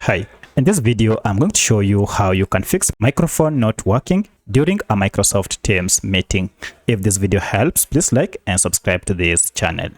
Hi, in this video, I'm going to show you how you can fix microphone not working during a Microsoft Teams meeting. If this video helps, please like and subscribe to this channel.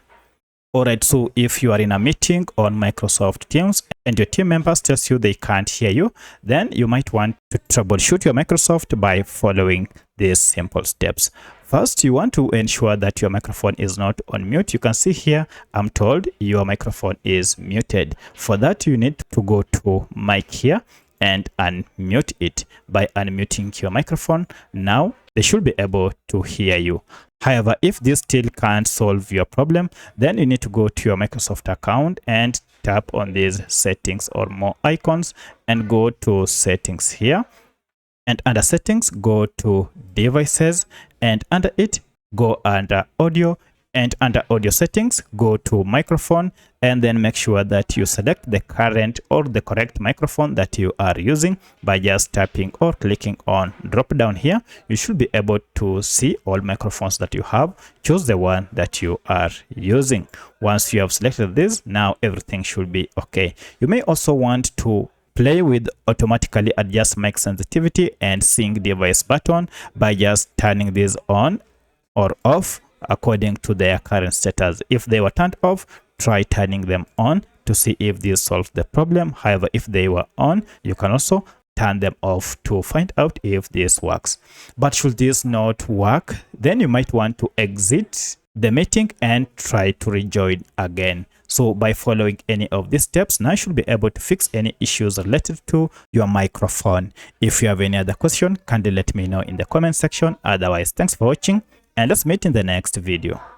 Alright, so if you are in a meeting on Microsoft Teams and your team members tells you they can't hear you, then you might want to troubleshoot your Microsoft by following these simple steps. First, you want to ensure that your microphone is not on mute. You can see here, I'm told your microphone is muted. For that, you need to go to mic here and unmute it. By unmuting your microphone, now they should be able to hear you. However, if this still can't solve your problem, then you need to go to your Microsoft account and tap on these settings or more icons and go to settings here. And under settings, go to devices, and under it, go under audio, and under audio settings, go to microphone, and then make sure that you select the current or the correct microphone that you are using by just tapping or clicking on drop down here. You should be able to see all microphones that you have. Choose the one that you are using. Once you have selected this, now everything should be okay. You may also want to play with automatically adjust mic sensitivity and sync device button by just turning this on or off according to their current status. If they were turned off, try turning them on to see if this solves the problem. However, if they were on, you can also turn them off to find out if this works. But should this not work, then you might want to exit the meeting and try to rejoin again. So by following any of these steps, now you should be able to fix any issues related to your microphone. If you have any other question, kindly let me know in the comment section. Otherwise, thanks for watching and let's meet in the next video.